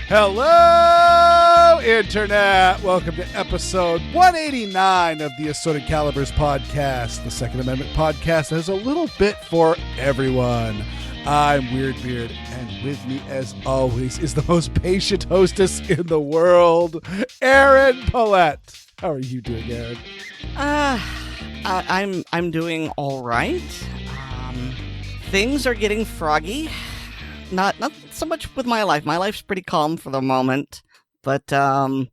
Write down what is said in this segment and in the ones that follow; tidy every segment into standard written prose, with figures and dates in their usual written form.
Hello, Internet! Welcome to episode 189 of the Assorted Calibers podcast, the Second Amendment podcast that has a little bit for everyone. I'm Weer'd, and with me, as always, is the most patient hostess in the world, Aaron Paulette. How are you doing, Aaron? I'm doing all right. Things are getting froggy. Not so much with my life. My life's pretty calm for the moment, but I'm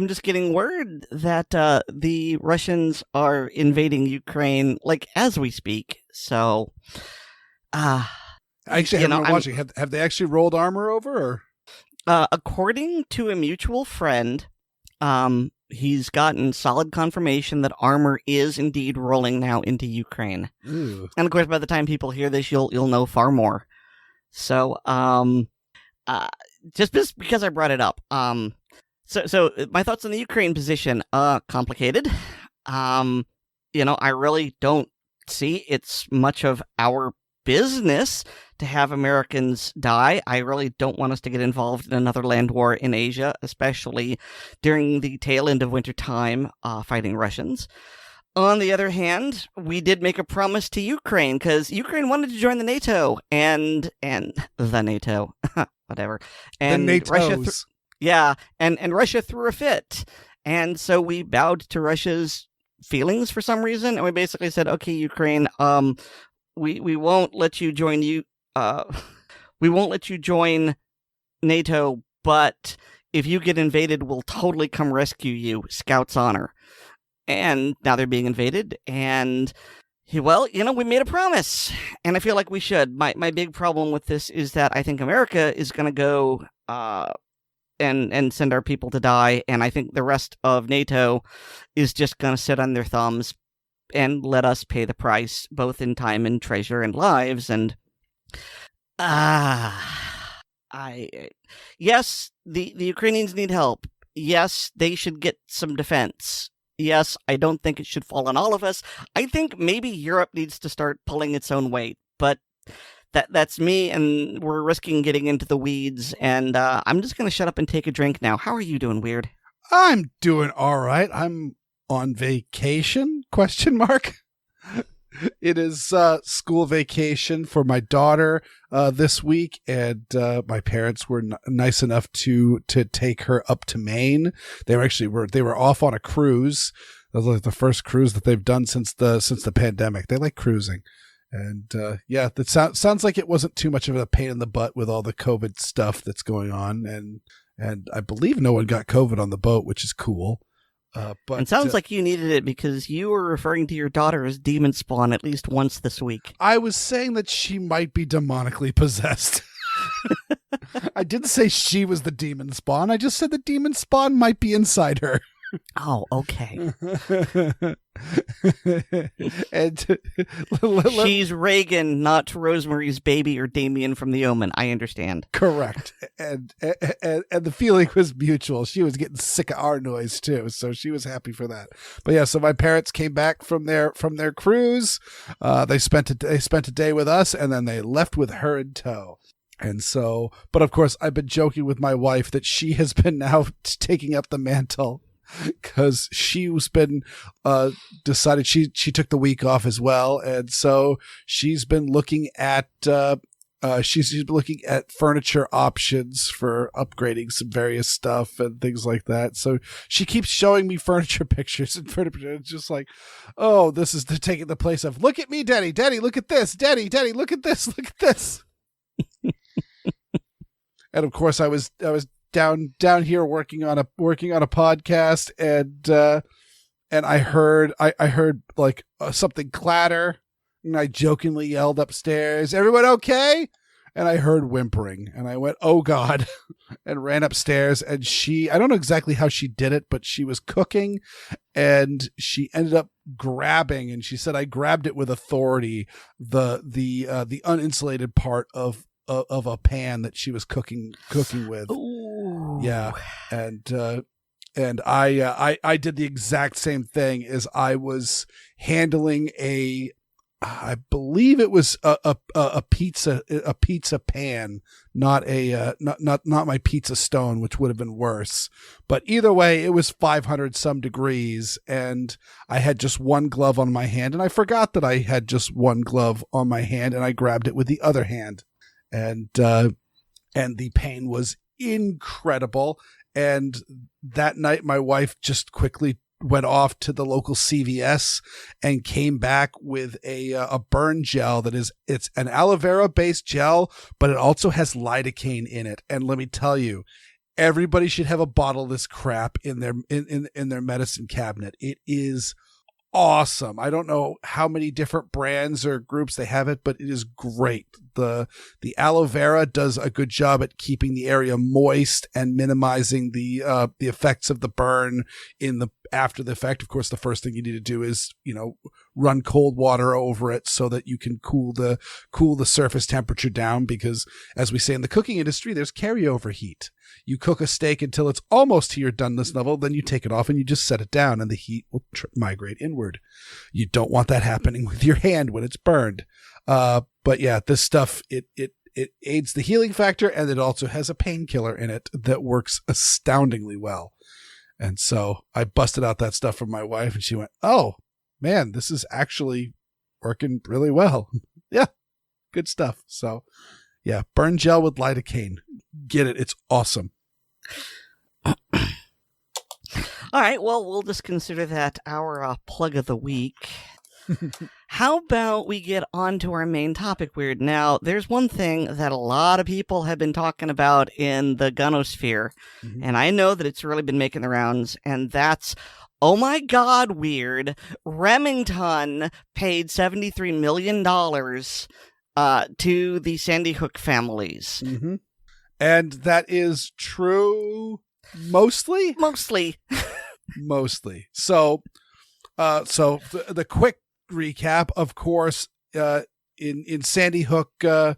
just getting word that the Russians are invading Ukraine, like as we speak. So, Actually, I'm watching. Have they actually rolled armor over? Or? According to a mutual friend, he's gotten solid confirmation that armor is indeed rolling now into Ukraine. Ooh. And of course, by the time people hear this, you'll know far more. So, just because I brought it up, so my thoughts on the Ukraine position, complicated. I really don't see it's much of our business to have Americans die. I really don't want us to get involved in another land war in Asia, especially during the tail end of winter time, fighting Russians. On the other hand, we did make a promise to Ukraine, because Ukraine wanted to join the NATO, and the NATO, whatever. And the NATOs. Russia and Russia threw a fit. And so we bowed to Russia's feelings for some reason, and we basically said, okay, Ukraine, we won't let you join we won't let you join NATO, but if you get invaded, we'll totally come rescue you. Scouts honor. And now they're being invaded, and well, we made a promise, and I feel like we should. My big problem with this is that I think America is going to go and send our people to die, and I think the rest of NATO is just going to sit on their thumbs and let us pay the price, both in time and treasure and lives. And yes, the Ukrainians need help. Yes, they should get some defense. Yes, I don't think it should fall on all of us. I think maybe Europe needs to start pulling its own weight, but that's me, and we're risking getting into the weeds, and I'm just going to shut up and take a drink now. How are you doing, Weer'd? I'm doing all right. I'm on vacation, ? It is school vacation for my daughter this week, and my parents were nice enough to take her up to Maine. They were off on a cruise. That was like the first cruise that they've done since the pandemic. They like cruising, and that sounds like it wasn't too much of a pain in the butt with all the COVID stuff that's going on, and I believe no one got COVID on the boat, which is cool. But it sounds like you needed it because you were referring to your daughter as demon spawn at least once this week. I was saying that she might be demonically possessed. I didn't say she was the demon spawn. I just said the demon spawn might be inside her. Oh, okay. And she's Reagan, not Rosemary's Baby or Damien from The Omen. I understand. Correct. And the feeling was mutual. She was getting sick of our noise too, so she was happy for that. But yeah, so my parents came back from their cruise. They spent a day with us, and then they left with her in tow. And so, but of course, I've been joking with my wife that she has been now taking up the mantle, because she's been decided she took the week off as well, and so she's been looking at furniture options for upgrading some various stuff and things like that. So she keeps showing me furniture pictures, and it's just like, oh, this is taking the place of, look at me, Daddy, look at this, Daddy, look at this. And of course, I was down here working on a podcast, and I heard like something clatter, and I jokingly yelled upstairs, "Everyone okay?" And I heard whimpering, and I went, "Oh God," and ran upstairs. And I don't know exactly how she did it, but she was cooking, and she ended up grabbing, and she said, "I grabbed it with authority, the uninsulated part of a pan that she was cooking with." Ooh. Yeah. And I did the exact same thing. As I was handling a I believe it was a pizza pan, not my pizza stone, which would have been worse. But either way, it was 500 some degrees, and I had just one glove on my hand, and I forgot that I had just one glove on my hand, and I grabbed it with the other hand, and the pain was incredible. And that night, my wife just quickly went off to the local CVS and came back with a burn gel it's an aloe vera based gel, but it also has lidocaine in it. And let me tell you, everybody should have a bottle of this crap in their medicine cabinet. It is awesome. I don't know how many different brands or groups they have it, but it is great. The aloe vera does a good job at keeping the area moist and minimizing the effects of the burn after the effect. Of course, the first thing you need to do is, run cold water over it so that you can cool the surface temperature down, because as we say in the cooking industry, there's carryover heat. You cook a steak until it's almost to your doneness level, then you take it off and you just set it down, and the heat will migrate inward. You don't want that happening with your hand when it's burned. But yeah, this stuff, it aids the healing factor, and it also has a painkiller in it that works astoundingly well. And so I busted out that stuff from my wife, and she went, "Oh man, this is actually working really well." Yeah, good stuff. So yeah, burn gel with lidocaine. Get it. It's awesome. All right. Well, we'll just consider that our plug of the week. How about we get on to our main topic, Weer'd? Now, there's one thing that a lot of people have been talking about in the gunosphere, and I know that it's really been making the rounds, and that's, oh my God, Weer'd, Remington paid $73 million to the Sandy Hook families. Mm-hmm. And that is true mostly? Mostly. Mostly. So the quick recap, of course, in Sandy Hook, there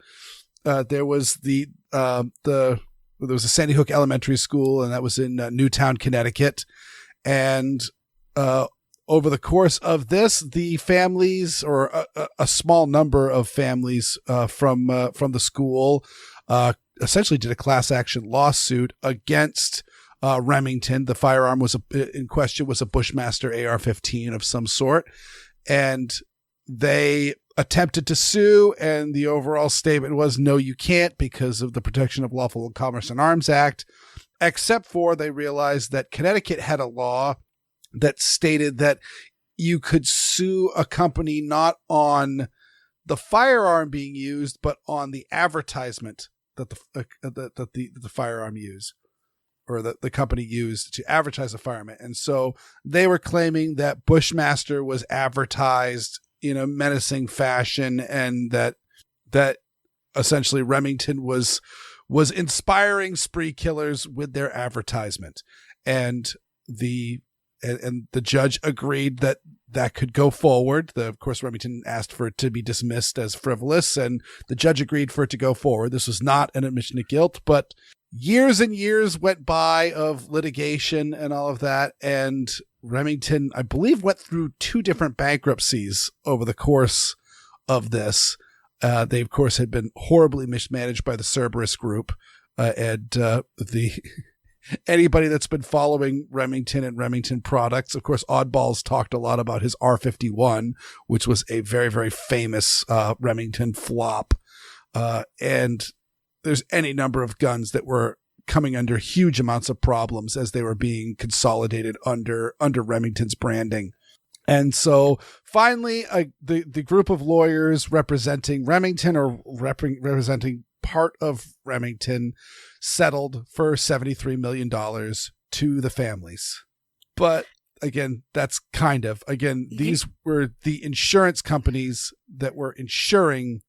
was there was a Sandy Hook Elementary School, and that was in Newtown, Connecticut. And over the course of this, the families, or a small number of families from the school, essentially did a class action lawsuit against Remington. The firearm in question was a Bushmaster AR-15 of some sort. And they attempted to sue, and the overall statement was, no, you can't, because of the Protection of Lawful Commerce in Arms Act, except for they realized that Connecticut had a law that stated that you could sue a company not on the firearm being used, but on the advertisement that the firearm used, or the company used to advertise the firearm. And so they were claiming that Bushmaster was advertised in a menacing fashion, and that essentially Remington was inspiring spree killers with their advertisement. And the judge agreed that could go forward. Of course, Remington asked for it to be dismissed as frivolous, and the judge agreed for it to go forward. This was not an admission of guilt, but years and years went by of litigation and all of that, and Remington, I believe, went through 2 different bankruptcies over the course of this. They, of course, had been horribly mismanaged by the Cerberus Group, and anybody that's been following Remington and Remington products, of course, Oddballs talked a lot about his R51, which was a very, very famous Remington flop. And there's any number of guns that were coming under huge amounts of problems as they were being consolidated under Remington's branding. And so finally, the group of lawyers representing Remington, or representing part of Remington, settled for $73 million to the families. But again, that's these were the insurance companies that were insuring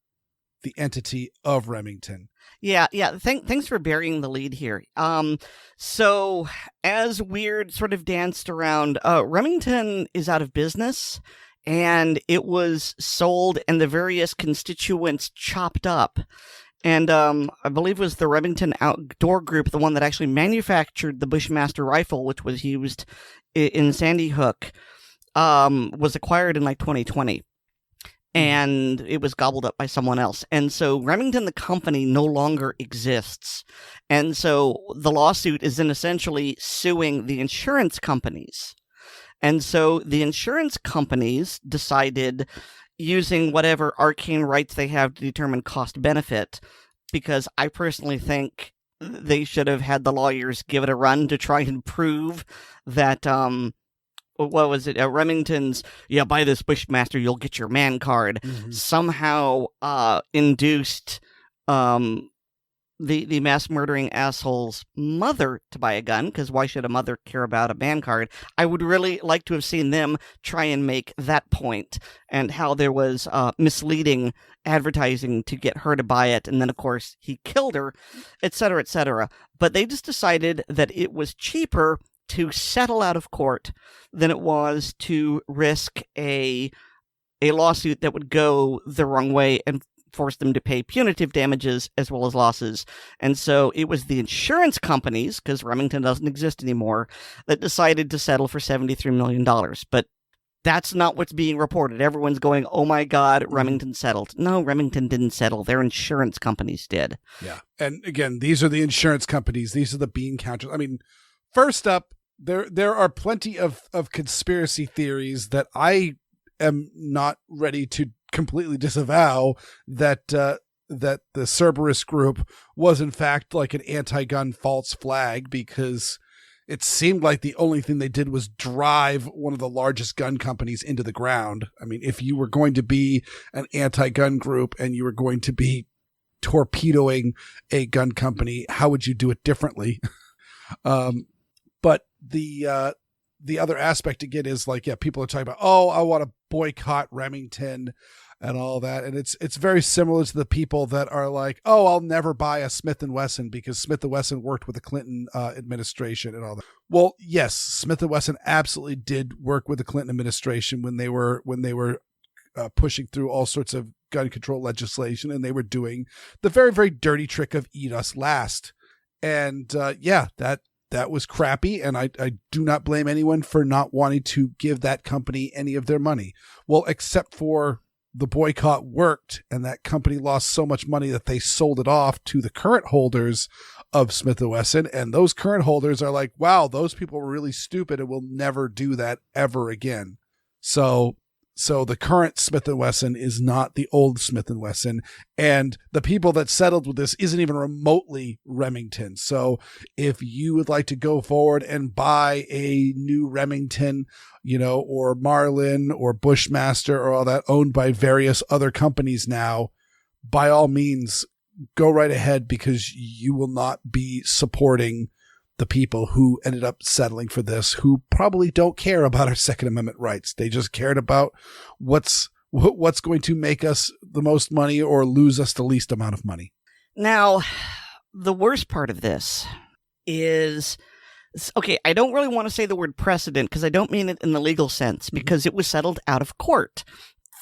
the entity of Remington. Yeah. Thanks for burying the lead here. So as Weer'd sort of danced around, Remington is out of business, and it was sold and the various constituents chopped up. And I believe it was the Remington Outdoor Group, the one that actually manufactured the Bushmaster rifle, which was used in Sandy Hook, was acquired in 2020. and it was gobbled up by someone else. And so Remington, the company, no longer exists. And so the lawsuit is then essentially suing the insurance companies. And so the insurance companies decided, using whatever arcane rights they have to determine cost benefit, because I personally think they should have had the lawyers give it a run to try and prove that, what was it? Remington's, buy this Bushmaster, you'll get your man card, somehow induced the mass murdering asshole's mother to buy a gun, because why should a mother care about a man card? I would really like to have seen them try and make that point, and how there was misleading advertising to get her to buy it, and then of course he killed her, etc., etc. But they just decided that it was cheaper to settle out of court than it was to risk a lawsuit that would go the wrong way and force them to pay punitive damages as well as losses. And so it was the insurance companies, because Remington doesn't exist anymore, that decided to settle for $73 million. But that's not what's being reported. Everyone's going, oh my God, Remington settled. No, Remington didn't settle. Their insurance companies did. Yeah. And again, these are the insurance companies. These are the bean counters. I mean, first up, there are plenty of conspiracy theories that I am not ready to completely disavow, that the Cerberus group was in fact like an anti-gun false flag, because it seemed like the only thing they did was drive one of the largest gun companies into the ground. I mean, if you were going to be an anti-gun group and you were going to be torpedoing a gun company, how would you do it differently? But the other aspect again is like, people are talking about, I want to boycott Remington and all that. And it's very similar to the people that are like, I'll never buy a Smith & Wesson because Smith & Wesson worked with the Clinton administration and all that. Well, yes, Smith & Wesson absolutely did work with the Clinton administration when they were pushing through all sorts of gun control legislation, and they were doing the very, very dirty trick of eat us last. And that was crappy, and I do not blame anyone for not wanting to give that company any of their money. Well, except for the boycott worked, and that company lost so much money that they sold it off to the current holders of Smith & Wesson, and those current holders are like, wow, those people were really stupid and will never do that ever again. So the current Smith & Wesson is not the old Smith & Wesson, and the people that settled with this isn't even remotely Remington. So if you would like to go forward and buy a new Remington, or Marlin or Bushmaster or all that, owned by various other companies now, by all means, go right ahead, because you will not be supporting the people who ended up settling for this, who probably don't care about our Second Amendment rights. They just cared about what's going to make us the most money or lose us the least amount of money. Now, the worst part of this is, okay, I don't really want to say the word precedent, because I don't mean it in the legal sense, because it was settled out of court.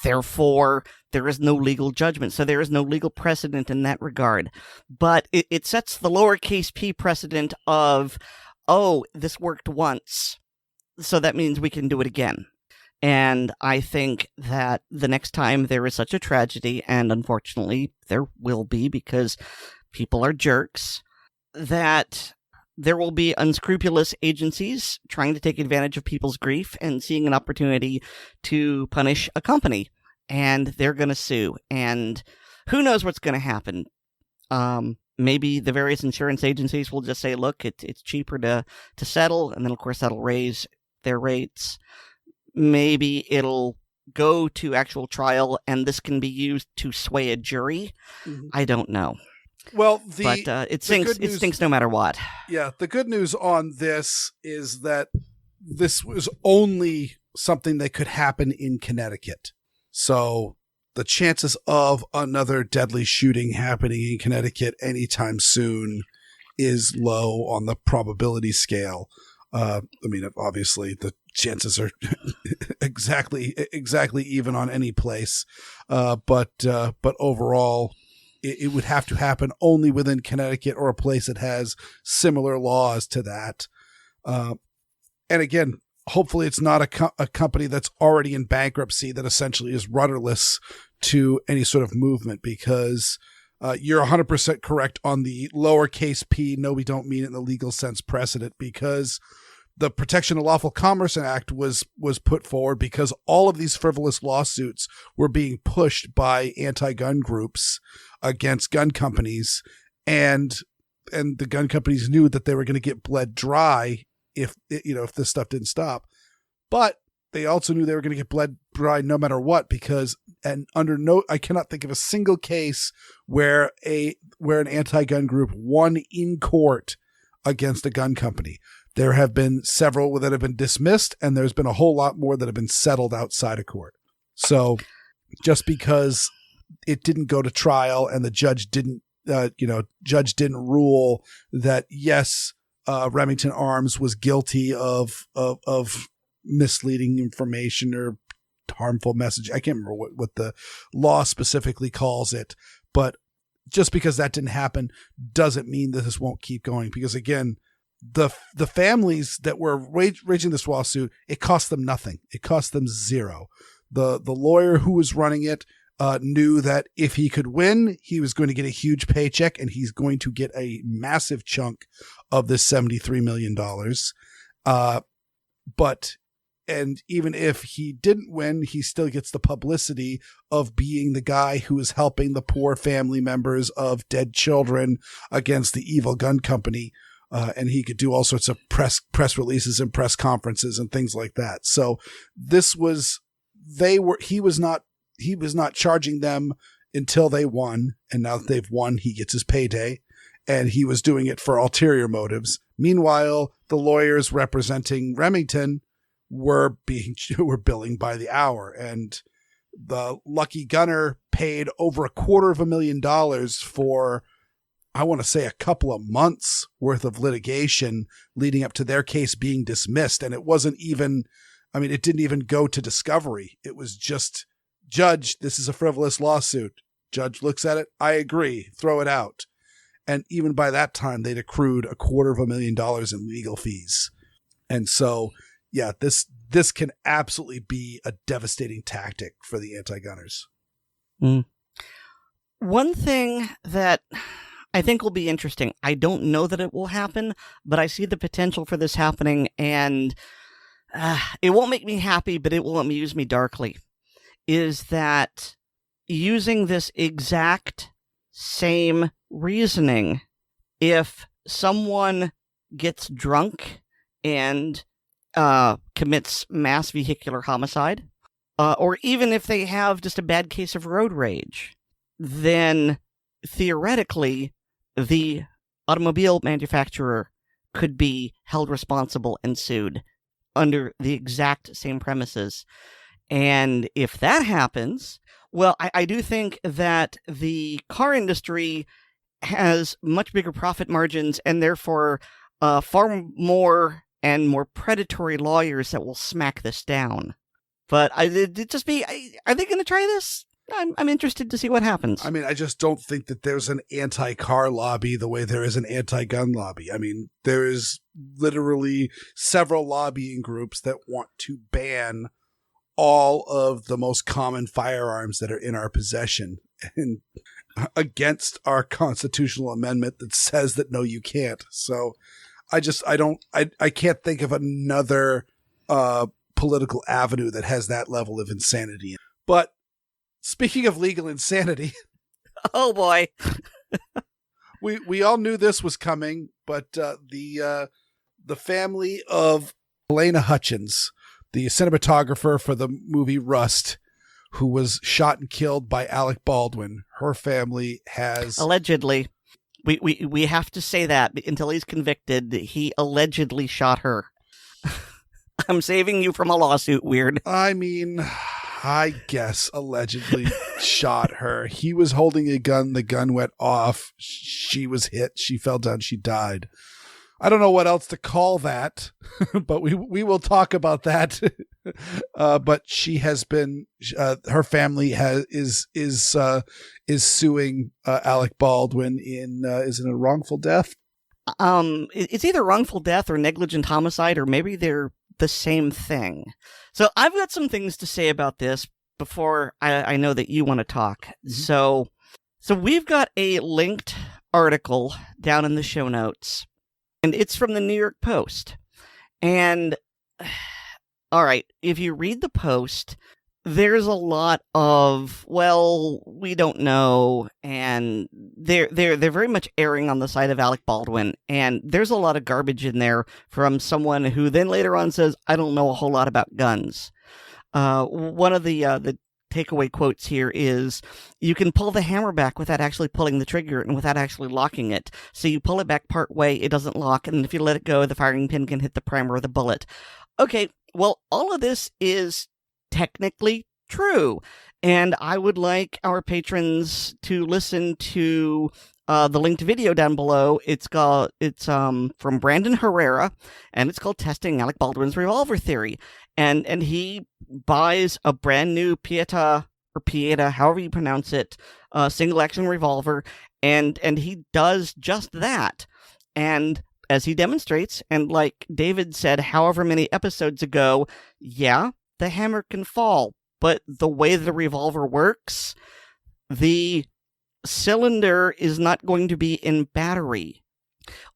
Therefore, there is no legal judgment, so there is no legal precedent in that regard. But it sets the lowercase p precedent of, this worked once, so that means we can do it again. And I think that the next time there is such a tragedy, and unfortunately there will be because people are jerks, that there will be unscrupulous agencies trying to take advantage of people's grief and seeing an opportunity to punish a company. And they're going to sue. And who knows what's going to happen. Maybe the various insurance agencies will just say, look, it's cheaper to settle. And then, of course, that'll raise their rates. Maybe it'll go to actual trial, and this can be used to sway a jury. I don't know. Well, it stinks no matter what. Yeah, the good news on this is that this was only something that could happen in Connecticut. So the chances of another deadly shooting happening in Connecticut anytime soon is low on the probability scale. I mean, obviously the chances are exactly even on any place. But overall, it would have to happen only within Connecticut or a place that has similar laws to that. And again, hopefully it's not a company that's already in bankruptcy that essentially is rudderless to any sort of movement, because you're 100% correct on the lowercase p, no, we don't mean it in the legal sense precedent, because the Protection of Lawful Commerce Act was put forward because all of these frivolous lawsuits were being pushed by anti-gun groups against gun companies, and the gun companies knew that they were going to get bled dry if this stuff didn't stop. But they also knew they were going to get bled dry no matter what, because I cannot think of a single case where an anti-gun group won in court against a gun company. There have been several that have been dismissed, and there's been a whole lot more that have been settled outside of court. So just because it didn't go to trial and the judge didn't rule that, yes, Remington Arms was guilty of misleading information or harmful message. I can't remember what the law specifically calls it, but just because that didn't happen doesn't mean that this won't keep going. Because again, the families that were waging this lawsuit, it cost them nothing. It cost them zero. The lawyer who was running it knew that if he could win, he was going to get a huge paycheck, and he's going to get a massive chunk of this $73 million. And even if he didn't win, he still gets the publicity of being the guy who is helping the poor family members of dead children against the evil gun company. And he could do all sorts of press releases and press conferences and things like that. So he was not charging them until they won. And now that they've won, he gets his payday, and he was doing it for ulterior motives. Meanwhile, the lawyers representing Remington were billing by the hour, and the lucky gunner paid over $250,000 for, I want to say, a couple of months worth of litigation leading up to their case being dismissed. And it wasn't even, it didn't even go to discovery. It was just, Judge, this is a frivolous lawsuit. Judge looks at it. I agree. Throw it out. And even by that time, they'd accrued $250,000 in legal fees. And so, yeah, this can absolutely be a devastating tactic for the anti-gunners. One thing that I think will be interesting, I don't know that it will happen, but I see the potential for this happening, and it won't make me happy, but it will amuse me darkly, is that using this exact same reasoning, if someone gets drunk and commits mass vehicular homicide, or even if they have just a bad case of road rage, then theoretically the automobile manufacturer could be held responsible and sued under the exact same premises. And if that happens, well, I do think that the car industry has much bigger profit margins, and therefore far more and more predatory lawyers that will smack this down. But are they going to try this? I'm interested to see what happens. I just don't think that there's an anti-car lobby the way there is an anti-gun lobby. There is literally several lobbying groups that want to ban all of the most common firearms that are in our possession, and against our constitutional amendment that says that no, you can't. So I can't think of another political avenue that has that level of insanity. But speaking of legal insanity, oh boy, we all knew this was coming, but the family of Halyna Hutchins, the cinematographer for the movie Rust, who was shot and killed by Alec Baldwin, her family has allegedly. We have to say that until he's convicted. He allegedly shot her. I'm saving you from a lawsuit, Weer'd. I guess allegedly shot her. He was holding a gun. The gun went off. She was hit. She fell down. She died. I don't know what else to call that, but we will talk about that. But she has been, her family is suing Alec Baldwin in, is it a wrongful death? It's either wrongful death or negligent homicide, or maybe they're the same thing. So I've got some things to say about this before I know that you want to talk. Mm-hmm. So we've got a linked article down in the show notes, and it's from the New York Post. And all right, if you read the Post, there's a lot of, well, we don't know, and they're very much erring on the side of Alec Baldwin, and there's a lot of garbage in there from someone who then later on says, I don't know a whole lot about guns. One of the takeaway quotes here is, you can pull the hammer back without actually pulling the trigger and without actually locking it. So you pull it back part way, it doesn't lock, and if you let it go, the firing pin can hit the primer of the bullet. Okay, well, all of this is technically true, and I would like our patrons to listen to the linked video down below. It's from Brandon Herrera, and it's called Testing Alec Baldwin's Revolver Theory, and he buys a brand new Pieta, however you pronounce it, single action revolver, and he does just that. And as he demonstrates, and like David said however many episodes ago, yeah, the hammer can fall, but the way the revolver works, the cylinder is not going to be in battery.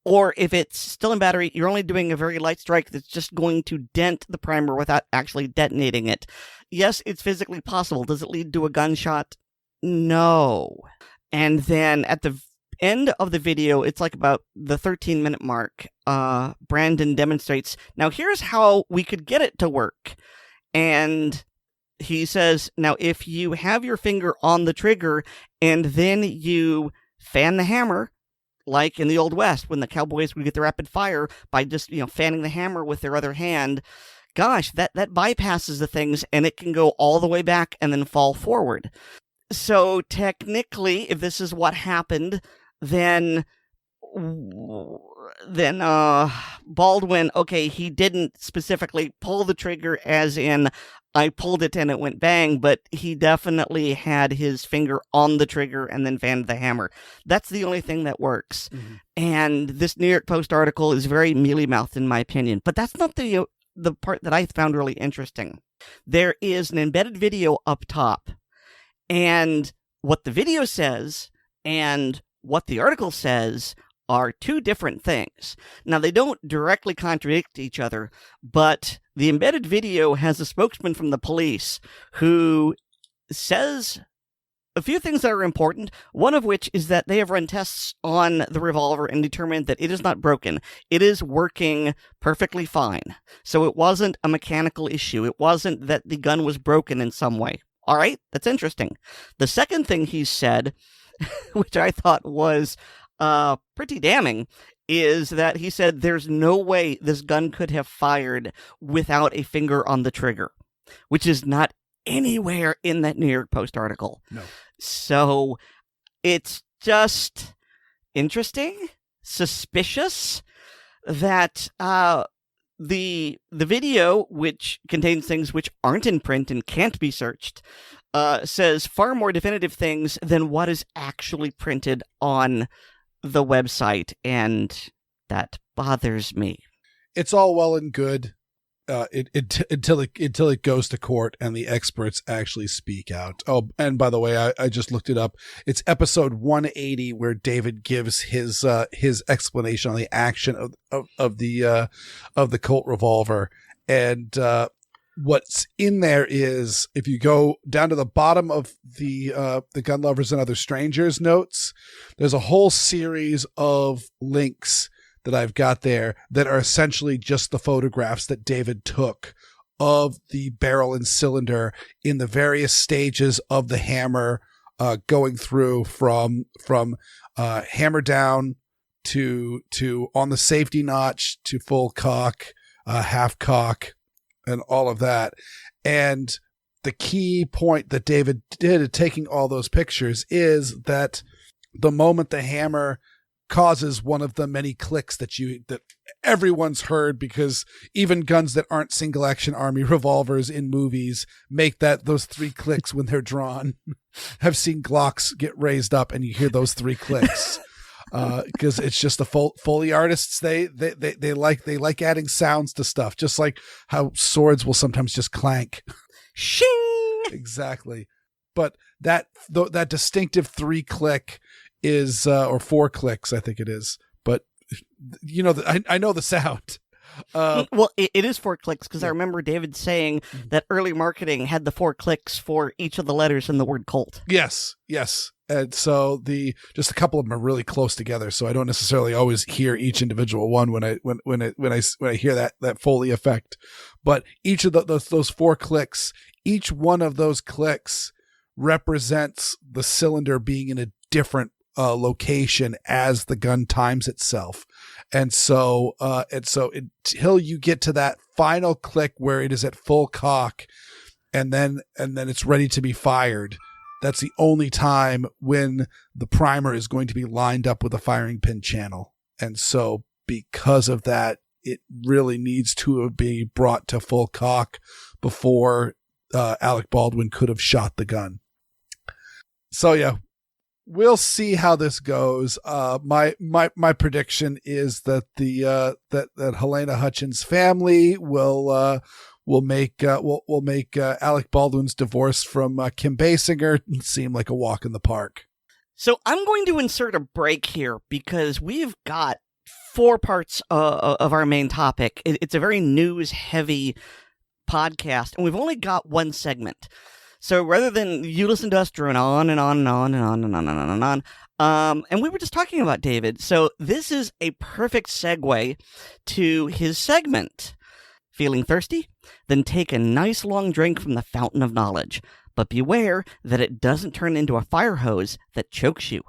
Or if it's still in battery, you're only doing a very light strike that's just going to dent the primer without actually detonating it. Yes, it's physically possible. Does it lead to a gunshot? No. And then at the end of the video, it's like about the 13-minute mark, Brandon demonstrates, now here's how we could get it to work. And he says, now if you have your finger on the trigger and then you fan the hammer, like in the Old West when the cowboys would get the rapid fire by just, fanning the hammer with their other hand, gosh, that bypasses the things and it can go all the way back and then fall forward. So technically, if this is what happened, then Baldwin, okay, he didn't specifically pull the trigger as in I pulled it and it went bang, but he definitely had his finger on the trigger and then fanned the hammer. That's the only thing that works. Mm-hmm. And this New York Post article is very mealy-mouthed in my opinion, but that's not the part that I found really interesting. There is an embedded video up top, and what the video says and what the article says are two different things. Now, they don't directly contradict each other, but the embedded video has a spokesman from the police who says a few things that are important, one of which is that they have run tests on the revolver and determined that it is not broken. It is working perfectly fine. So it wasn't a mechanical issue. It wasn't that the gun was broken in some way. All right, that's interesting. The second thing he said, which I thought was pretty damning, is that he said there's no way this gun could have fired without a finger on the trigger, which is not anywhere in that New York Post article. No. So it's just interesting, suspicious that the video, which contains things which aren't in print and can't be searched, says far more definitive things than what is actually printed on the website, and that bothers me. It's all well and good until it goes to court and the experts actually speak out. Oh, and by the way, I just looked it up. It's episode 180 where David gives his explanation on the action of the Colt revolver, and what's in there is, if you go down to the bottom of the Gun Lovers and Other Strangers notes, there's a whole series of links that I've got there that are essentially just the photographs that David took of the barrel and cylinder in the various stages of the hammer, going through from hammer down to on the safety notch to full cock, half cock, and all of that. And the key point that David did at taking all those pictures is that the moment the hammer causes one of the many clicks that everyone's heard, because even guns that aren't single action army revolvers in movies make those three clicks when they're drawn. I've seen Glocks get raised up and you hear those three clicks. because it's just the Foley artists. They like adding sounds to stuff, just like how swords will sometimes just clank. Shing! Exactly. But that distinctive 3-click is, or 4 clicks, I think it is. But I know the sound. Well, it is 4 clicks because I remember David saying that early marketing had the 4 clicks for each of the letters in the word Colt. Yes. And so just a couple of them are really close together, so I don't necessarily always hear each individual one when I hear that Foley effect. But each of those 4 clicks, each one of those clicks represents the cylinder being in a different location as the gun times itself. And so until you get to that final click where it is at full cock and then it's ready to be fired, that's the only time when the primer is going to be lined up with a firing pin channel. And so because of that, it really needs to be brought to full cock before Alec Baldwin could have shot the gun. So yeah, we'll see how this goes. My prediction is that that Halyna Hutchins family will make Alec Baldwin's divorce from Kim Basinger seem like a walk in the park. So I'm going to insert a break here because we've got 4 parts of our main topic. It's a very news-heavy podcast, and we've only got 1 segment. So rather than you listen to us drone on and on and on and on and on and on and on, and we were just talking about David, so this is a perfect segue to his segment. Feeling thirsty? Then take a nice long drink from the fountain of knowledge. But beware that it doesn't turn into a fire hose that chokes you.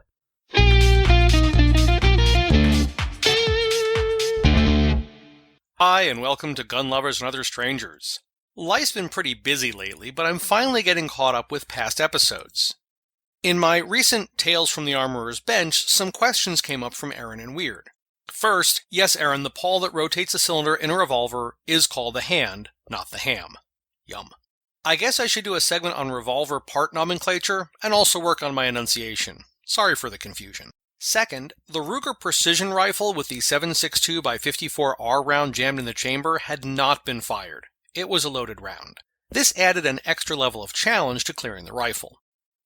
Hi, and welcome to Gun Lovers and Other Strangers. Life's been pretty busy lately, but I'm finally getting caught up with past episodes. In my recent Tales from the Armorer's Bench, some questions came up from Aaron and Weer'd. First, yes, Aaron, the pawl that rotates the cylinder in a revolver is called the hand, not the ham. Yum. I guess I should do a segment on revolver part nomenclature and also work on my enunciation. Sorry for the confusion. Second, the Ruger precision rifle with the 7.62x54R round jammed in the chamber had not been fired. It was a loaded round. This added an extra level of challenge to clearing the rifle.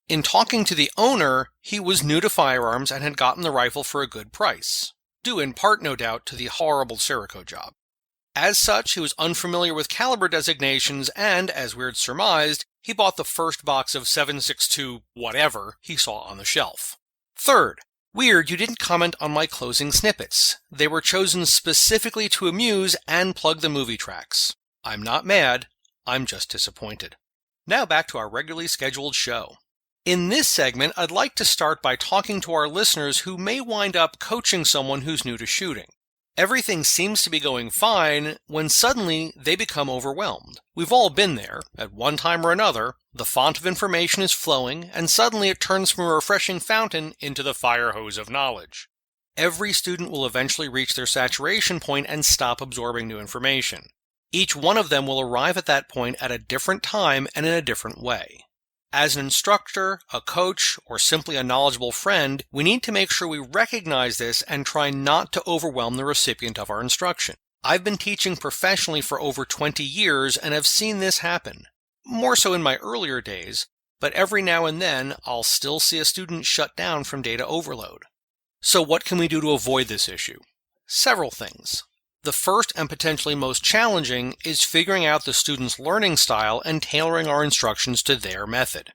In talking to the owner, he was new to firearms and had gotten the rifle for a good price, due in part, no doubt, to the horrible Cerakote job. As such, he was unfamiliar with caliber designations and, as Weer'd surmised, he bought the first box of 7.62 whatever he saw on the shelf. Third, Weer'd, you didn't comment on my closing snippets. They were chosen specifically to amuse and plug the movie tracks. I'm not mad, I'm just disappointed. Now back to our regularly scheduled show. In this segment, I'd like to start by talking to our listeners who may wind up coaching someone who's new to shooting. Everything seems to be going fine when suddenly they become overwhelmed. We've all been there. At one time or another, the font of information is flowing, and suddenly it turns from a refreshing fountain into the fire hose of knowledge. Every student will eventually reach their saturation point and stop absorbing new information. Each one of them will arrive at that point at a different time and in a different way. As an instructor, a coach, or simply a knowledgeable friend, we need to make sure we recognize this and try not to overwhelm the recipient of our instruction. I've been teaching professionally for over 20 years and have seen this happen. More so in my earlier days, but every now and then I'll still see a student shut down from data overload. So what can we do to avoid this issue? Several things. The first and potentially most challenging is figuring out the student's learning style and tailoring our instructions to their method.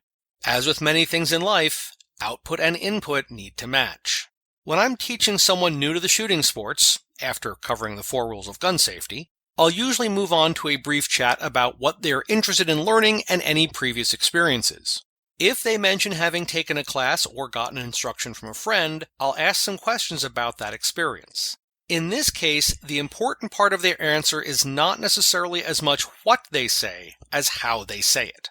As with many things in life, output and input need to match. When I'm teaching someone new to the shooting sports, after covering the 4 rules of gun safety, I'll usually move on to a brief chat about what they're interested in learning and any previous experiences. If they mention having taken a class or gotten instruction from a friend, I'll ask some questions about that experience. In this case, the important part of their answer is not necessarily as much what they say as how they say it.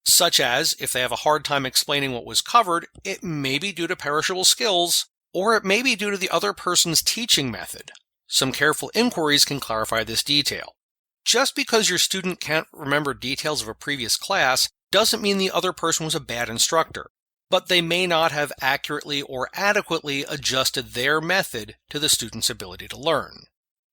Such as, if they have a hard time explaining what was covered, it may be due to perishable skills, or it may be due to the other person's teaching method. Some careful inquiries can clarify this detail. Just because your student can't remember details of a previous class doesn't mean the other person was a bad instructor. but they may not have accurately or adequately adjusted their method to the student's ability to learn.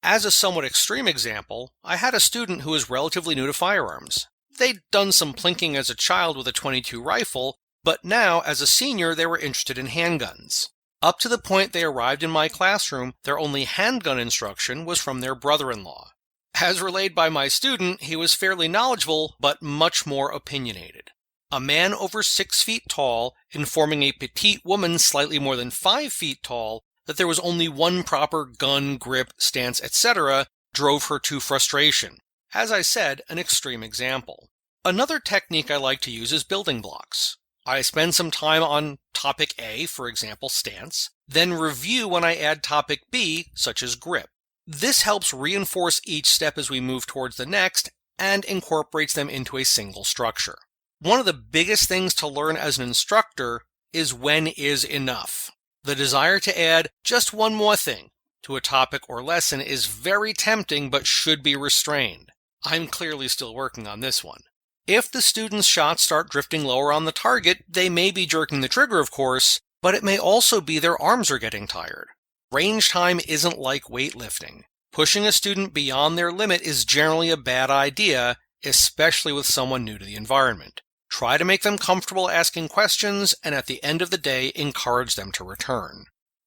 As a somewhat extreme example, I had a student who was relatively new to firearms. They'd done some plinking as a child with a .22 rifle, but now, as a senior, they were interested in handguns. Up to the point they arrived in my classroom, their only handgun instruction was from their brother-in-law. As relayed by my student, he was fairly knowledgeable, but much more opinionated. A man over 6 feet tall informing a petite woman slightly more than 5 feet tall that there was only one proper gun, grip, stance, etc. drove her to frustration. As I said, an extreme example. Another technique I like to use is building blocks. I spend some time on topic A, for example, stance, then review when I add topic B, such as grip. This helps reinforce each step as we move towards the next and incorporates them into a single structure. One of the biggest things to learn as an instructor is when is enough. The desire to add just one more thing to a topic or lesson is very tempting but should be restrained. I'm clearly still working on this one. If the student's shots start drifting lower on the target, they may be jerking the trigger, of course, but it may also be their arms are getting tired. Range time isn't like weightlifting. Pushing a student beyond their limit is generally a bad idea, especially with someone new to the environment. Try to make them comfortable asking questions, and at the end of the day, encourage them to return.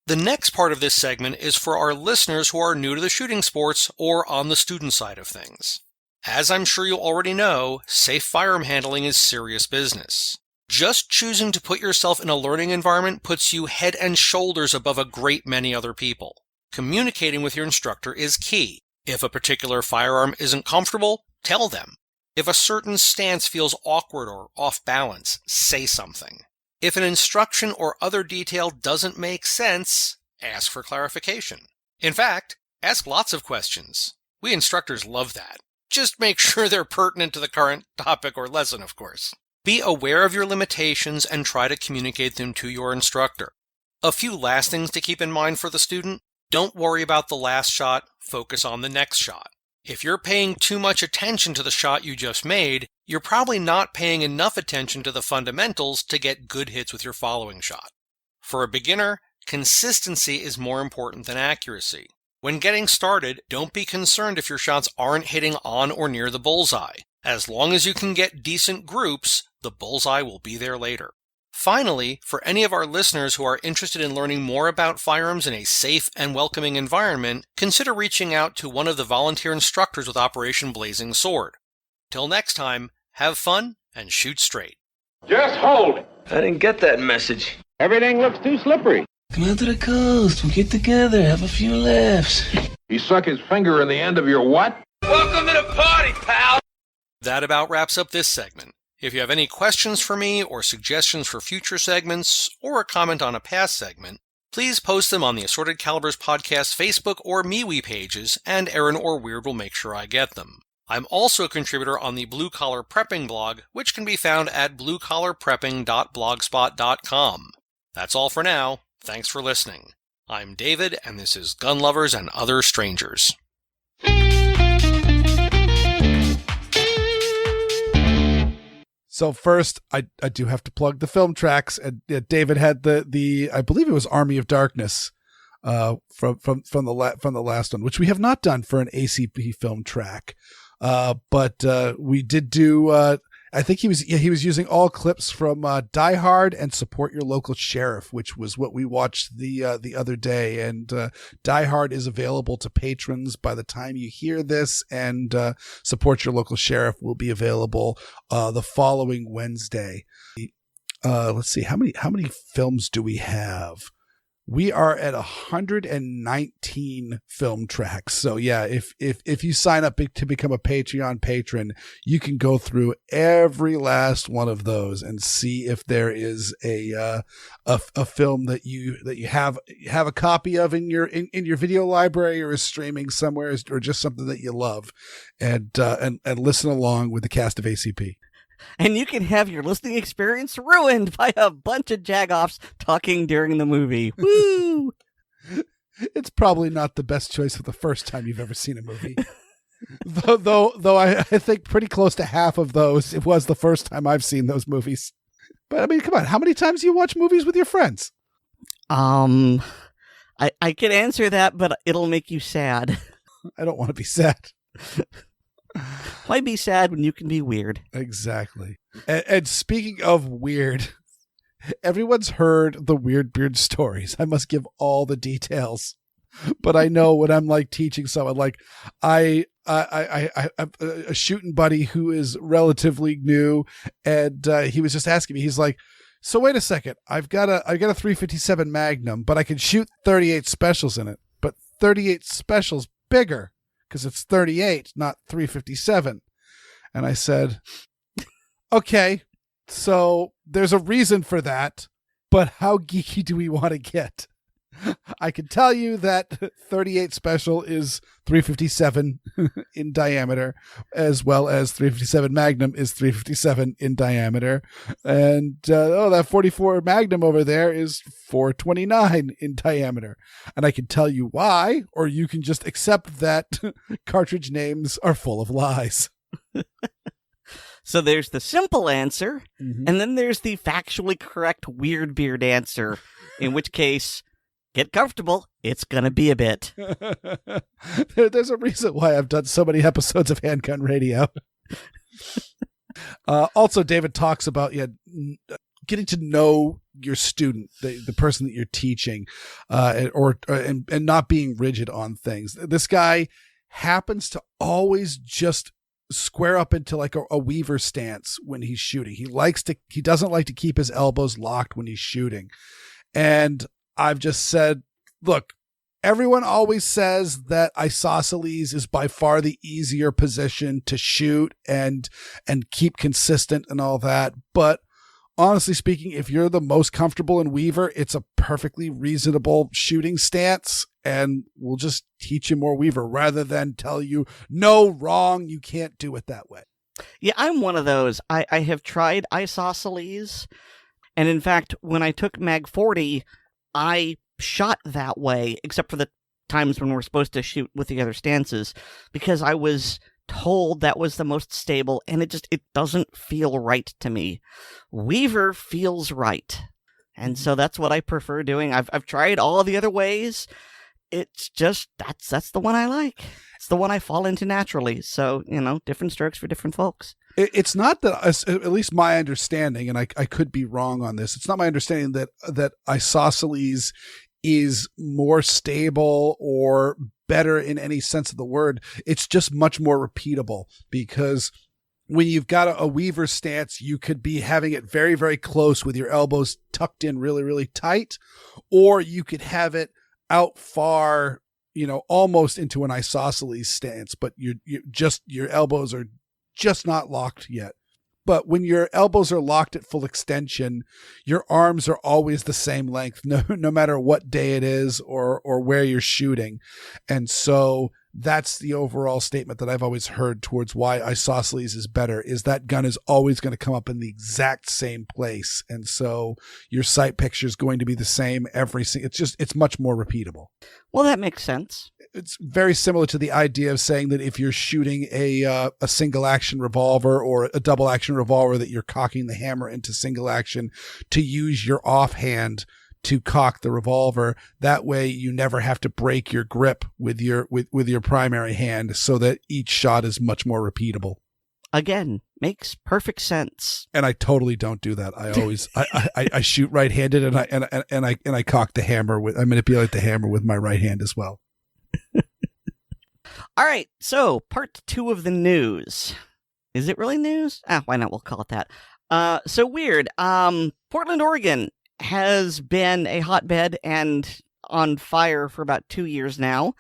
The next part of this segment is for our listeners who are new to the shooting sports or on the student side of things. As I'm sure you already know, safe firearm handling is serious business. Just choosing to put yourself in a learning environment puts you head and shoulders above a great many other people. Communicating with your instructor is key. If a particular firearm isn't comfortable, tell them. If a certain stance feels awkward or off balance, say something. If an instruction or other detail doesn't make sense, ask for clarification. In fact, ask lots of questions. We instructors love that. Just make sure they're pertinent to the current topic or lesson, of course. Be aware of your limitations and try to communicate them to your instructor. A few last things to keep in mind for the student. Don't worry about the last shot, focus on the next shot. If you're paying too much attention to the shot you just made, you're probably not paying enough attention to the fundamentals to get good hits with your following shot. For a beginner, consistency is more important than accuracy. When getting started, don't be concerned if your shots aren't hitting on or near the bullseye. As long as you can get decent groups, the bullseye will be there later. Finally, for any of our listeners who are interested in learning more about firearms in a safe and welcoming environment, consider reaching out to one of the volunteer instructors with Operation Blazing Sword. Till next time, have fun and shoot straight. Just hold it. I didn't get that message. Everything looks too slippery. Come out to the coast. We'll get together, have a few laughs. He stuck his finger in the end of your what? Welcome to the party, pal! That about wraps up this segment. If you have any questions for me or suggestions for future segments or a comment on a past segment, please post them on the Assorted Calibers Podcast Facebook or MeWe pages, and Aaron or Weer'd will make sure I get them. I'm also a contributor on the Blue Collar Prepping blog, which can be found at bluecollarprepping.blogspot.com. That's all for now. Thanks for listening. I'm David, and this is Gun Lovers and Other Strangers. So first, I do have to plug the film tracks. And David had the I believe it was Army of Darkness from the last one, which we have not done for an ACP film track. But we did do. I think he was using all clips from Die Hard and Support Your Local Sheriff, which was what we watched the other day. And Die Hard is available to patrons by the time you hear this, and Support Your Local Sheriff will be available the following Wednesday. Let's see, how many films do we have? We are at 119 film tracks. So yeah, if you sign up to become a Patreon patron, you can go through every last one of those and see if there is a film that you have a copy of in your video library, or is streaming somewhere, or just something that you love, and listen along with the cast of ACP. And you can have your listening experience ruined by a bunch of jagoffs talking during the movie. Woo! It's probably not the best choice for the first time you've ever seen a movie. though I think pretty close to half of those, it was the first time I've seen those movies. But I mean, come on, how many times do you watch movies with your friends? I could answer that, but it'll make you sad. I don't want to be sad. Why be sad when you can be weird? Exactly. And speaking of weird, everyone's heard the Weird Beard stories. I must give all the details. But I know when I'm like teaching someone, like I'm a shooting buddy who is relatively new, and he was just asking me. He's like, "So wait a second, I've got a 357 Magnum, but I can shoot 38 specials in it. But 38 specials bigger because it's 38, not 357." And I said, "Okay, so there's a reason for that, but how geeky do we want to get?" I can tell you that 38 special is 357 in diameter, as well as 357 Magnum is 357 in diameter. And, that 44 Magnum over there is 429 in diameter. And I can tell you why, or you can just accept that cartridge names are full of lies. So there's the simple answer, and then there's the factually correct Weird Beard answer, in which case... get comfortable. It's going to be a bit. There's a reason why I've done so many episodes of Handgun Radio. Also, David talks about getting to know your student, the person that you're teaching, and not being rigid on things. This guy happens to always just square up into like a Weaver stance when he's shooting. He doesn't like to keep his elbows locked when he's shooting. And I've just said, look, everyone always says that isosceles is by far the easier position to shoot and keep consistent and all that. But honestly speaking, if you're the most comfortable in Weaver, it's a perfectly reasonable shooting stance, and we'll just teach you more Weaver rather than tell you, no, wrong, you can't do it that way. Yeah, I'm one of those. I have tried isosceles, and in fact, when I took Mag 40, I shot that way, except for the times when we're supposed to shoot with the other stances, because I was told that was the most stable, and it doesn't feel right to me. Weaver feels right, and so that's what I prefer doing. I've tried all the other ways. It's just that's the one I like. It's the one I fall into naturally. So, different strokes for different folks. It's not that, at least my understanding, and I could be wrong on this, it's not my understanding that isosceles is more stable or better in any sense of the word. It's just much more repeatable, because when you've got a Weaver stance, you could be having it very, very close with your elbows tucked in really, really tight, or you could have it out far, almost into an isosceles stance, but your elbows are just not locked yet. But when your elbows are locked at full extension, your arms are always the same length, no matter what day it is or where you're shooting. And so that's the overall statement that I've always heard towards why isosceles is better, is that gun is always going to come up in the exact same place. And so your sight picture is going to be the same it's much more repeatable. Well, that makes sense. It's very similar to the idea of saying that if you're shooting a single action revolver or a double action revolver, that you're cocking the hammer into single action to use your offhand to cock the revolver. That way you never have to break your grip with your primary hand, so that each shot is much more repeatable. Again, makes perfect sense. And I totally don't do that. I always I shoot right-handed, and I cock the hammer I manipulate the hammer with my right hand as well. All right, so part 2 of the news. Is it really news? Why not? We'll call it that. So Weer'd. Portland, Oregon has been a hotbed and on fire for about 2 years now.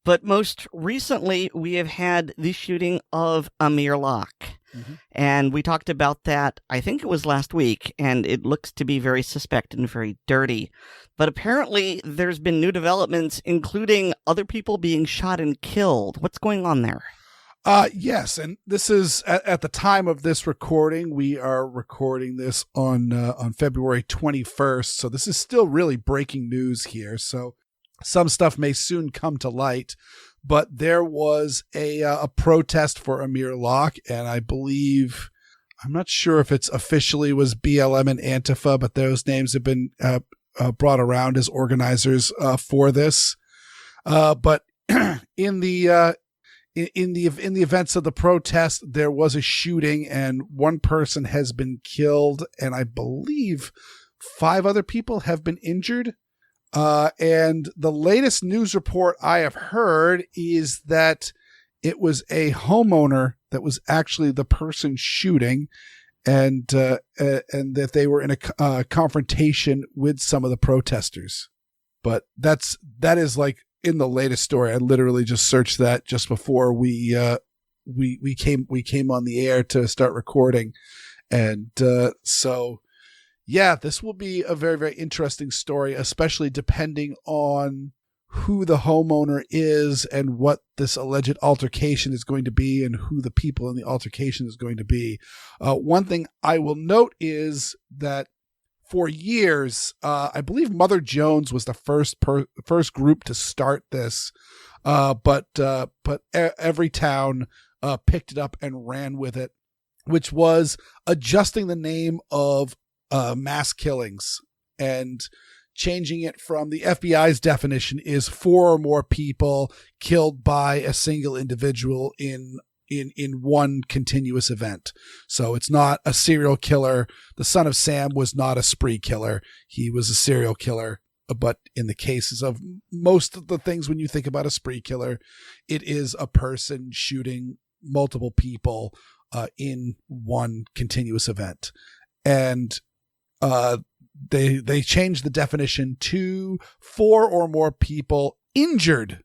But most recently, we have had the shooting of Amir Locke. Mm-hmm. And we talked about that, I think it was last week, and it looks to be very suspect and very dirty. But apparently, there's been new developments, including other people being shot and killed. What's going on there? Yes, and this is, at the time of this recording, we are recording this on February 21st, so this is still really breaking news here. So some stuff may soon come to light, but there was a protest for Amir Locke, and I believe I'm not sure if it's officially was BLM and Antifa, but those names have been brought around as organizers for this. But in the events of the protest, there was a shooting and one person has been killed, and I believe 5 other people have been injured. And the latest news report I have heard is that it was a homeowner that was actually the person shooting, and that they were in a confrontation with some of the protesters. But that is like in the latest story. I literally just searched that just before we came on the air to start recording, and so yeah, this will be a very, very interesting story, especially depending on who the homeowner is and what this alleged altercation is going to be and who the people in the altercation is going to be. One thing I will note is that for years, I believe Mother Jones was the first group to start this, but every town picked it up and ran with it, which was adjusting the name of mass killings and changing it from the FBI's definition is 4 or more people killed by a single individual in one continuous event. So it's not a serial killer. The son of Sam was not a spree killer. He was a serial killer. But in the cases of most of the things, when you think about a spree killer, it is a person shooting multiple people in one continuous event. And they changed the definition to 4 or more people injured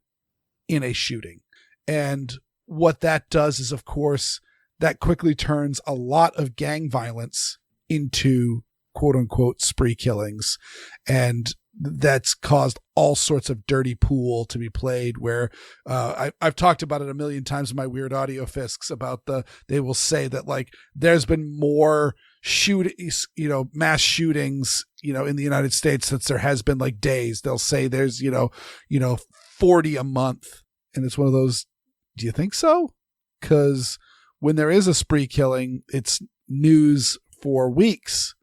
in a shooting. And what that does is, of course, that quickly turns a lot of gang violence into quote unquote spree killings. And that's caused all sorts of dirty pool to be played where I've talked about it a million times in my Weer'd audio fisks about they will say that like there's been more shootings, mass shootings, in the United States since there has been like days. They'll say there's, 40 a month. And it's one of those, do you think so? Because when there is a spree killing, it's news for weeks.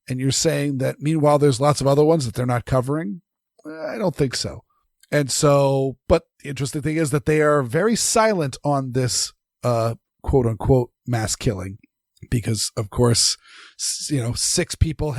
And you're saying that meanwhile, there's lots of other ones that they're not covering? I don't think so. And so, but the interesting thing is that they are very silent on this quote unquote mass killing. Because of course, 6 people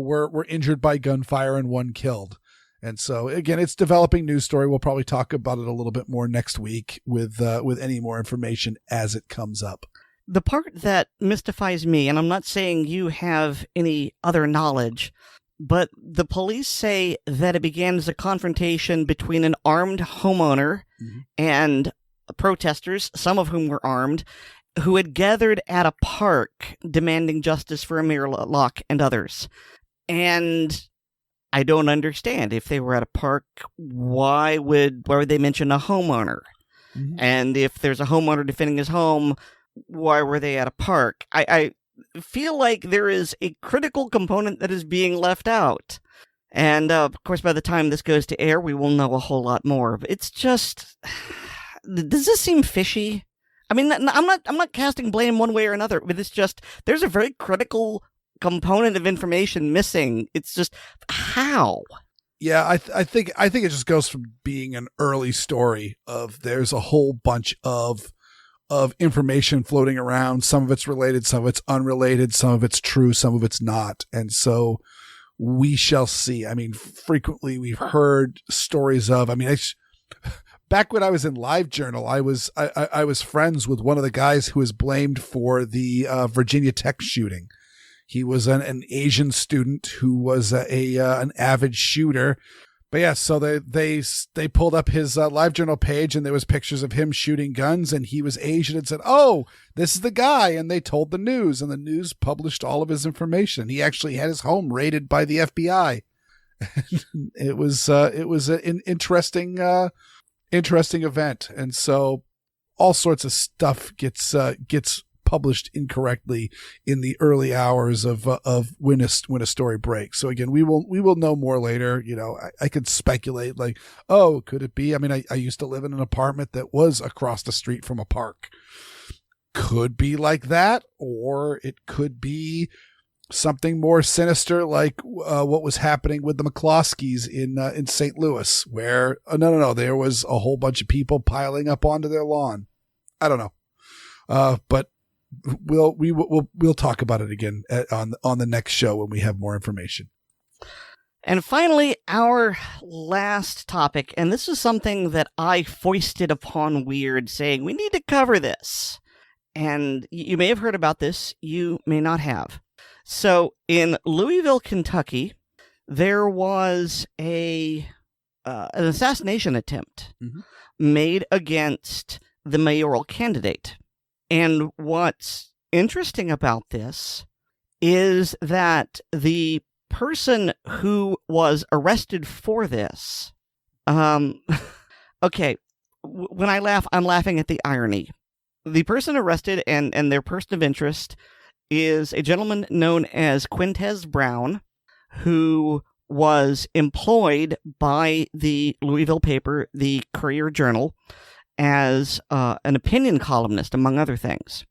were injured by gunfire and 1 killed. And so again, it's developing news story. We'll probably talk about it a little bit more next week with any more information as it comes up. The part that mystifies me, and I'm not saying you have any other knowledge, but the police say that it began as a confrontation between an armed homeowner and protesters, some of whom were armed, who had gathered at a park demanding justice for Amir Locke and others. And I don't understand. If they were at a park, why would they mention a homeowner? Mm-hmm. And if there's a homeowner defending his home, why were they at a park? I feel like there is a critical component that is being left out. And of course, by the time this goes to air, we will know a whole lot more. It's just, does this seem fishy? I mean, I'm not casting blame one way or another, but it's just, there's a very critical component of information missing. It's just, how? Yeah, I think it just goes from being an early story of there's a whole bunch of information floating around. Some of it's related, some of it's unrelated, some of it's true, some of it's not. And so we shall see. I mean, frequently we've heard stories of, back when I was in LiveJournal, I was friends with one of the guys who was blamed for the Virginia Tech shooting. He was an Asian student who was an avid shooter. But yeah, so they pulled up his LiveJournal page, and there was pictures of him shooting guns, and he was Asian, and said, "Oh, this is the guy." And they told the news, and the news published all of his information. He actually had his home raided by the FBI. It was an interesting event. And so all sorts of stuff gets published incorrectly in the early hours of when a story breaks. So again, we will know more later. I could speculate like, oh, could it be? I used to live in an apartment that was across the street from a park. could be like that, or it could be something more sinister, like what was happening with the McCloskeys in St. Louis, where no, there was a whole bunch of people piling up onto their lawn. I don't know, but we'll talk about it again on the next show when we have more information. And finally, our last topic, and this is something that I foisted upon Weer'd, saying we need to cover this. And you may have heard about this, you may not have. So in Louisville, Kentucky, there was an assassination attempt made against the mayoral candidate. And what's interesting about this is that the person who was arrested for this, okay, when I laugh, I'm laughing at the irony. The person arrested and their person of interest is a gentleman known as Quintez Brown, who was employed by the Louisville paper, the Courier-Journal, as an opinion columnist, among other things.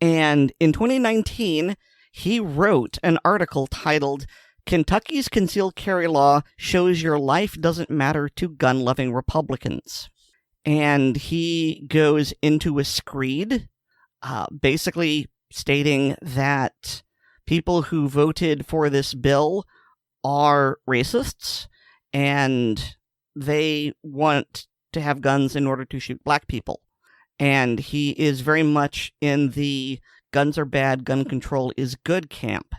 And in 2019, he wrote an article titled, "Kentucky's Concealed Carry Law Shows Your Life Doesn't Matter to Gun-Loving Republicans." And he goes into a screed, basically stating that people who voted for this bill are racists, and they want to have guns in order to shoot black people. And he is very much in the guns are bad, gun control is good camp.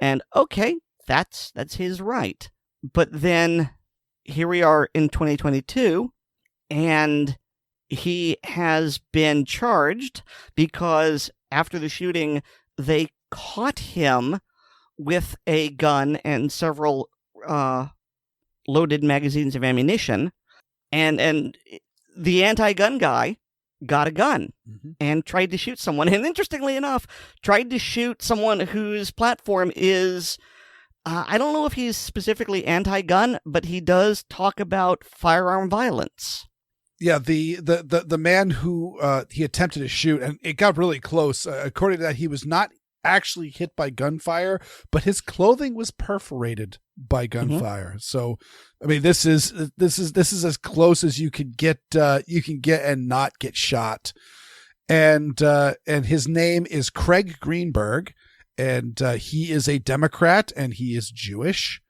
And okay, that's his right. But then here we are in 2022, and he has been charged because after the shooting, they caught him with a gun and several loaded magazines of ammunition. And the anti-gun guy got a gun and tried to shoot someone. And interestingly enough, tried to shoot someone whose platform is, I don't know if he's specifically anti-gun, but he does talk about firearm violence. Yeah, the man who he attempted to shoot, and it got really close. According to that, he was not actually hit by gunfire, but his clothing was perforated by gunfire. So, I mean, this is as close as you can get and not get shot. And his name is Craig Greenberg, and he is a Democrat and he is Jewish,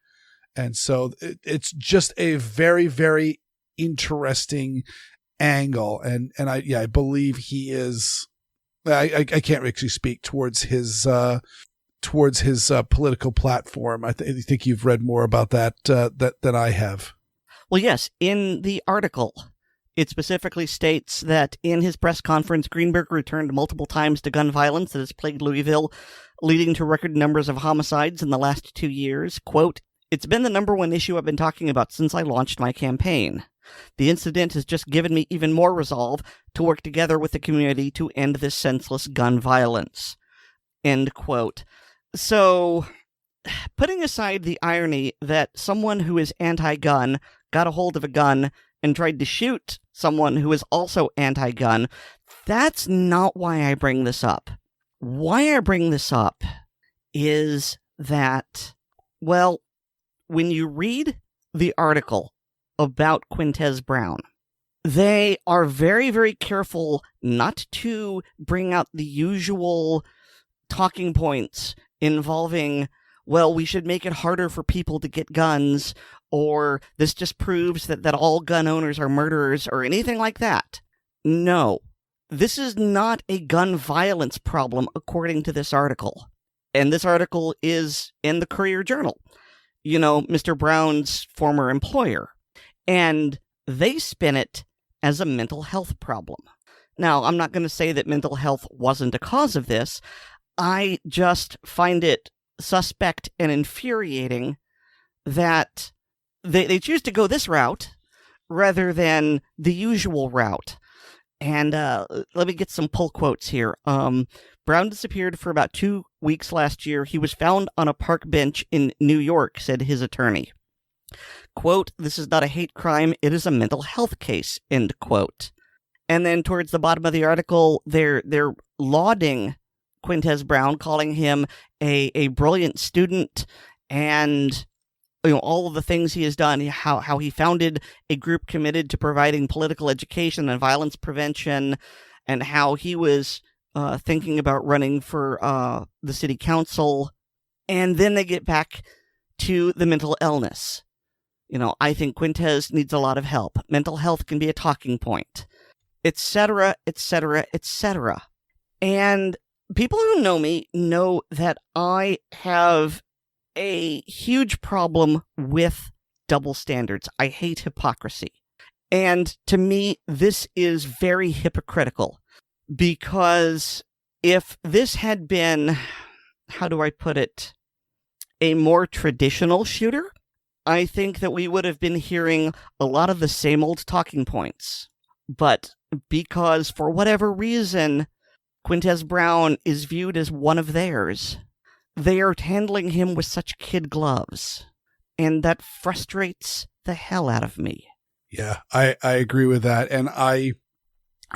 and so it's just a very, very interesting angle. And I believe he is. I can't actually speak towards his political platform. I think you've read more about that than I have. Well, yes. In the article, it specifically states that in his press conference, Greenberg returned multiple times to gun violence that has plagued Louisville, leading to record numbers of homicides in the last 2 years. Quote, "It's been the number one issue I've been talking about since I launched my campaign. The incident has just given me even more resolve to work together with the community to end this senseless gun violence." End quote. So, putting aside the irony that someone who is anti-gun got a hold of a gun and tried to shoot someone who is also anti-gun, that's not why I bring this up. Why I bring this up is that, well, when you read the article about Quintez Brown, they are very, very careful not to bring out the usual talking points involving, well, we should make it harder for people to get guns, or this just proves that all gun owners are murderers, or anything like that. No, this is not a gun violence problem, according to this article. And this article is in the Courier-Journal, Mr. Brown's former employer. And they spin it as a mental health problem. Now, I'm not going to say that mental health wasn't a cause of this. I just find it suspect and infuriating that they choose to go this route rather than the usual route. And let me get some pull quotes here. Brown disappeared for about 2 weeks last year. He was found on a park bench in New York, said his attorney. Quote, "This is not a hate crime, it is a mental health case," end quote. And then towards the bottom of the article, they're lauding Quintez Brown, calling him a brilliant student, and all of the things he has done, how he founded a group committed to providing political education and violence prevention, and how he was thinking about running for the city council. And then they get back to the mental illness. I think Quintez needs a lot of help. Mental health can be a talking point, etc., etc., etc. And people who know me know that I have a huge problem with double standards. I hate hypocrisy. And to me, this is very hypocritical, because if this had been, how do I put it, a more traditional shooter, I think that we would have been hearing a lot of the same old talking points. But because, for whatever reason, Quintez Brown is viewed as one of theirs, they are handling him with such kid gloves. And that frustrates the hell out of me. Yeah, I agree with that. And I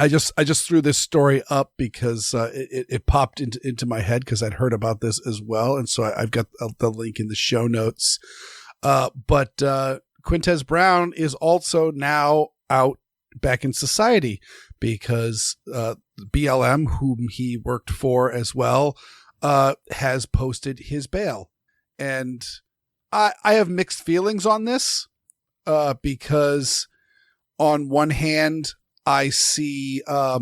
just threw this story up because it popped into my head because I'd heard about this as well. And so I've got the link in the show notes. But Quintez Brown is also now out back in society because BLM, whom he worked for as well, has posted his bail. And I have mixed feelings on this because on one hand, I see, I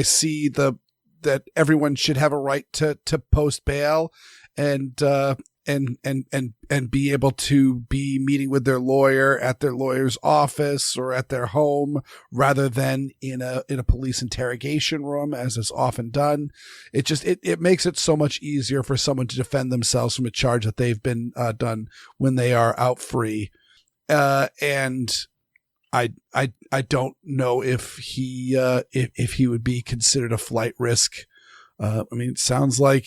see that everyone should have a right to post bail and be able to be meeting with their lawyer at their lawyer's office or at their home rather than in a police interrogation room, as is often done. It makes it so much easier for someone to defend themselves from a charge that they've been done when they are out free. And I don't know if he would be considered a flight risk. It sounds like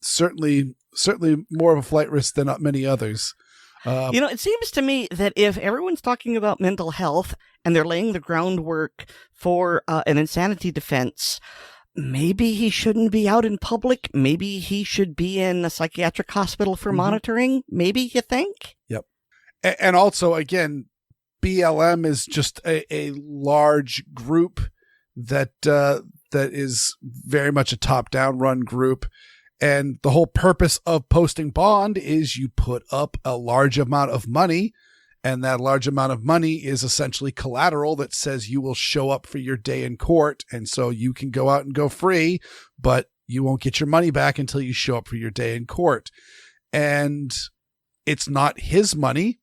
certainly more of a flight risk than many others. It seems to me that if everyone's talking about mental health and they're laying the groundwork for an insanity defense, maybe he shouldn't be out in public. Maybe he should be in a psychiatric hospital for monitoring. Maybe, you think? Yep. And also, again, BLM is just a large group that is very much a top-down run group. And the whole purpose of posting bond is you put up a large amount of money, and that large amount of money is essentially collateral that says you will show up for your day in court. And so you can go out and go free, but you won't get your money back until you show up for your day in court. And it's not his money.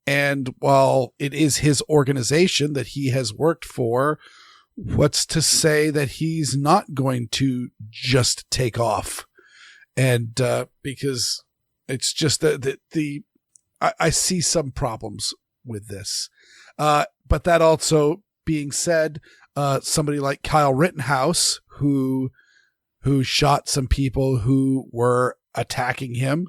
And while it is his organization that he has worked for, what's to say that he's not going to just take off? And because it's just I see some problems with this. But that also being said, somebody like Kyle Rittenhouse, who shot some people who were attacking him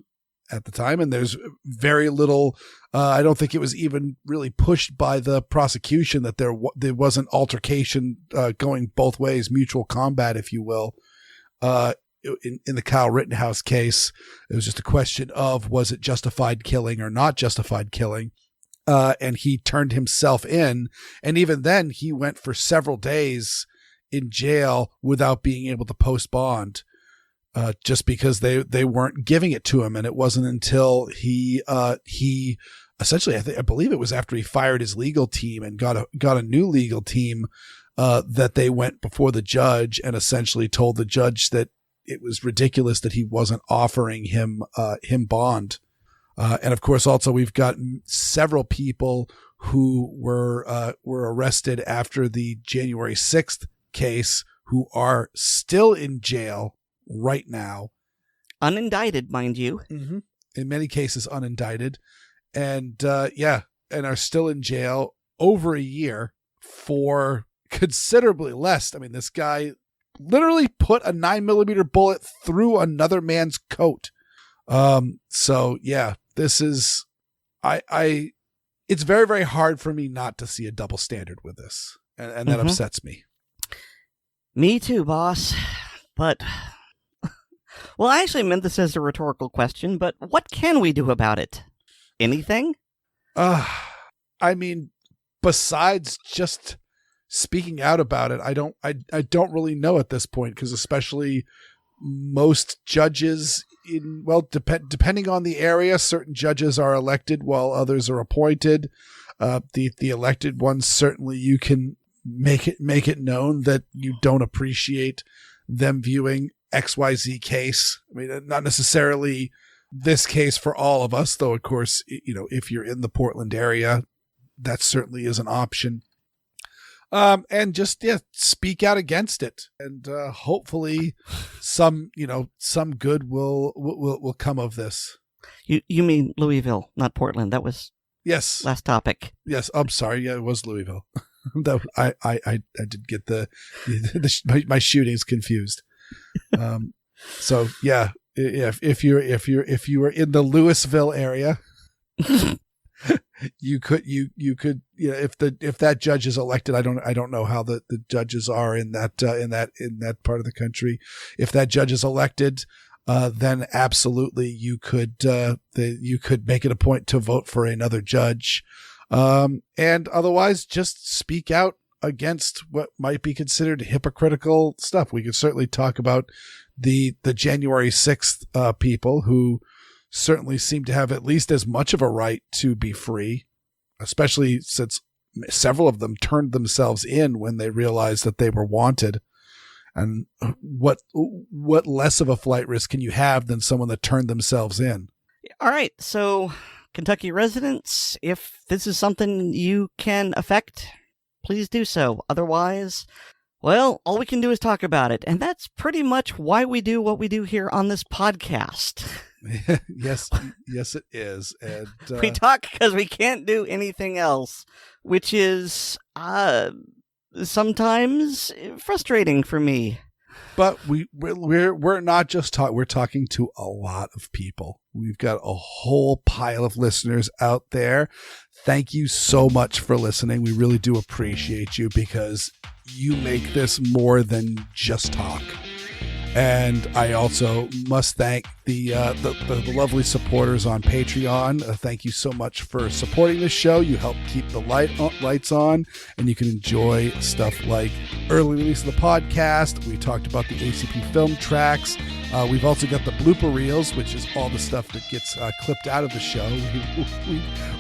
at the time, and there's very little, I don't think it was even really pushed by the prosecution that there wasn't altercation going both ways, mutual combat, if you will. In the Kyle Rittenhouse case, it was just a question of, was it justified killing or not justified killing? And he turned himself in. And even then he went for several days in jail without being able to post bond, just because they weren't giving it to him. And it wasn't until he essentially, I believe it was after he fired his legal team and got a new legal team, that they went before the judge and essentially told the judge that it was ridiculous that he wasn't offering him bond. And of course, also we've got several people who were arrested after the January 6th case who are still in jail right now. Unindicted, mind you. Mm-hmm. In many cases, unindicted. And and are still in jail over a year for considerably less. I mean, this guy literally put a 9mm bullet through another man's coat. So yeah, this is, it's very, very hard for me not to see a double standard with this. and that upsets me. Me too, boss. But, well, I actually meant this as a rhetorical question, but what can we do about it? Anything? I mean, besides just speaking out about it, I don't really know at this point, because especially most judges depending on the area, certain judges are elected while others are appointed. The elected ones, certainly you can make it known that you don't appreciate them viewing XYZ case. I mean, not necessarily this case for all of us, though, of course, if you're in the Portland area, that certainly is an option. And just, speak out against it. And, hopefully some good will come of this. You mean Louisville, not Portland. That was yes. Last topic. Yes. I'm sorry. Yeah, it was Louisville. I did get my shootings confused. So yeah, if you were in the Louisville area, you could if that judge is elected, I don't know how the judges are in that part of the country. If that judge is elected, then absolutely you could make it a point to vote for another judge. And otherwise just speak out against what might be considered hypocritical stuff. We could certainly talk about the January 6th people who certainly seem to have at least as much of a right to be free, especially since several of them turned themselves in when they realized that they were wanted. And what less of a flight risk can you have than someone that turned themselves in? All right. So Kentucky residents, if this is something you can affect, please do so. Otherwise, well, all we can do is talk about it. And that's pretty much why we do what we do here on this podcast. Yes, it is. And we talk because we can't do anything else, which is sometimes frustrating for me. But we're not just talking. We're talking to a lot of people. We've got a whole pile of listeners out there. Thank you so much for listening. We really do appreciate you, because you make this more than just talk. And I also must thank the lovely supporters on Patreon. Thank you so much for supporting the show. You help keep the lights on, and you can enjoy stuff like early release of the podcast. We talked about the ACP film tracks. We've also got the blooper reels, which is all the stuff that gets clipped out of the show.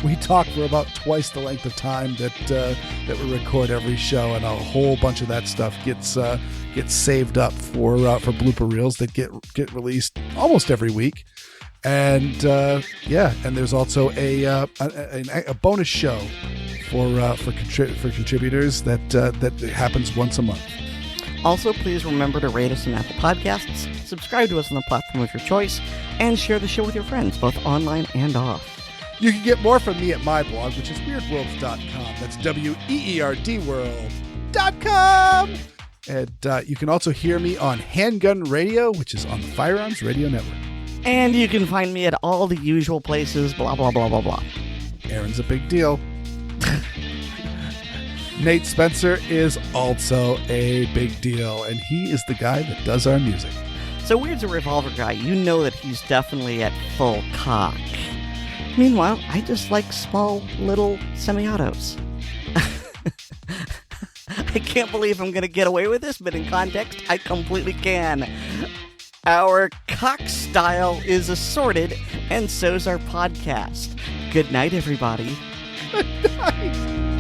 We talk for about twice the length of time that we record every show, and a whole bunch of that stuff gets saved up for blooper reels that get released almost every week. And and there's also a bonus show for contributors that happens once a month. Also, please remember to rate us on Apple Podcasts, subscribe to us on the platform of your choice, and share the show with your friends, both online and off. You can get more from me at my blog, which is weerdworlds.com. That's WEERDworld.com. And you can also hear me on Handgun Radio, which is on the Firearms Radio Network. And you can find me at all the usual places, blah, blah, blah, blah, blah. Aaron's a big deal. Nate Spencer is also a big deal, and he is the guy that does our music. So Weerd's a Revolver guy. You know that he's definitely at full cock. Meanwhile, I just like small, little semi-autos. I can't believe I'm going to get away with this, but in context, I completely can. Our cock style is assorted, and so's our podcast. Good night, everybody. Good night.